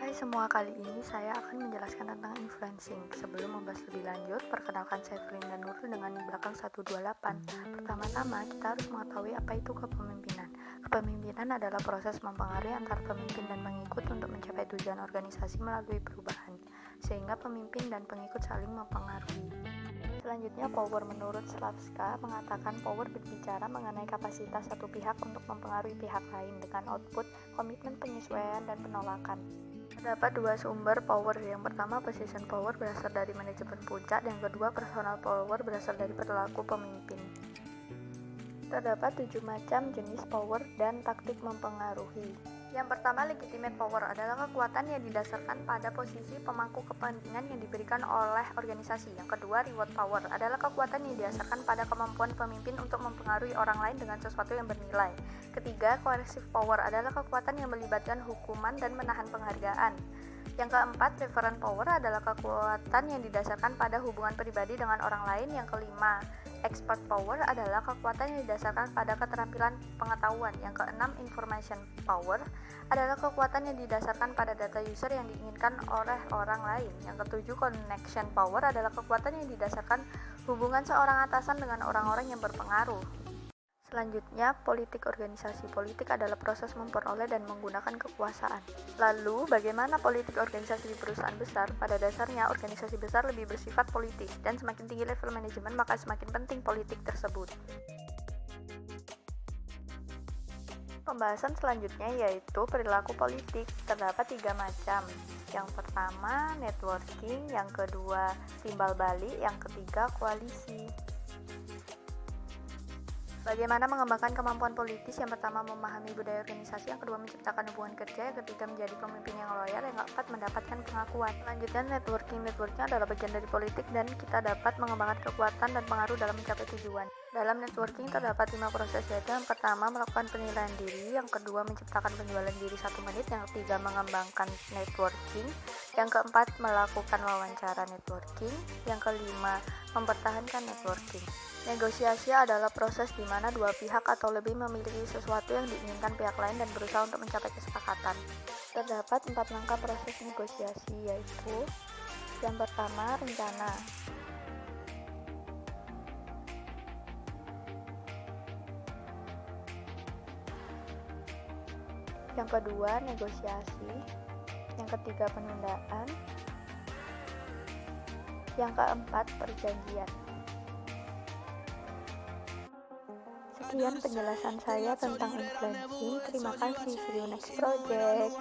Hai semua, kali ini saya akan menjelaskan tentang influencing. Sebelum membahas lebih lanjut, perkenalkan saya Felinda Nurul dengan belakang 128. Pertama-tama, kita harus mengetahui apa itu kepemimpinan. Kepemimpinan adalah proses mempengaruhi antar pemimpin dan pengikut untuk mencapai tujuan organisasi melalui perubahan, sehingga pemimpin dan pengikut saling mempengaruhi. Selanjutnya, power menurut Slavska mengatakan power berbicara mengenai kapasitas satu pihak untuk mempengaruhi pihak lain dengan output, komitmen penyesuaian, dan penolakan. Terdapat dua sumber power. Yang pertama, position power berasal dari manajemen puncak, dan yang kedua, personal power berasal dari perilaku pemimpin. Terdapat 7 macam jenis power dan taktik mempengaruhi. Yang pertama, legitimate power adalah kekuatan yang didasarkan pada posisi pemangku kepentingan yang diberikan oleh organisasi. Yang kedua, reward power adalah kekuatan yang didasarkan pada kemampuan pemimpin untuk mempengaruhi orang lain dengan sesuatu yang bernilai. Ketiga, coercive power adalah kekuatan yang melibatkan hukuman dan menahan penghargaan. Yang keempat, referent power adalah kekuatan yang didasarkan pada hubungan pribadi dengan orang lain. Yang kelima, expert power adalah kekuatan yang didasarkan pada keterampilan pengetahuan. Yang keenam, information power adalah kekuatan yang didasarkan pada data user yang diinginkan oleh orang lain. Yang ketujuh, connection power adalah kekuatan yang didasarkan hubungan seorang atasan dengan orang-orang yang berpengaruh. Selanjutnya, politik organisasi. Politik adalah proses memperoleh dan menggunakan kekuasaan. Lalu, bagaimana politik organisasi di perusahaan besar? Pada dasarnya, organisasi besar lebih bersifat politik, dan semakin tinggi level manajemen, maka semakin penting politik tersebut. Pembahasan selanjutnya yaitu perilaku politik. Terdapat 3 macam. Yang pertama, networking. Yang kedua, timbal balik. Yang ketiga, koalisi. Bagaimana mengembangkan kemampuan politis? Yang pertama, memahami budaya organisasi. Yang kedua, menciptakan hubungan kerja. Yang ketiga, menjadi pemimpin yang loyal. Yang keempat, mendapatkan pengakuan. Selanjutnya, networking. Networking adalah bagian dari politik, dan kita dapat mengembangkan kekuatan dan pengaruh dalam mencapai tujuan. Dalam networking terdapat 5 proses, yaitu yang pertama, melakukan penilaian diri. Yang kedua, menciptakan penjualan diri 1 menit. Yang ketiga, mengembangkan networking. Yang keempat, melakukan wawancara networking. Yang kelima, mempertahankan networking. Negosiasi adalah proses di mana dua pihak atau lebih memiliki sesuatu yang diinginkan pihak lain dan berusaha untuk mencapai kesepakatan. Terdapat 4 langkah proses negosiasi, yaitu yang pertama, rencana. Yang kedua, negosiasi. Yang ketiga, penundaan. Yang keempat, perjanjian. Sekian penjelasan saya tentang influencing. Terima kasih. See you next project.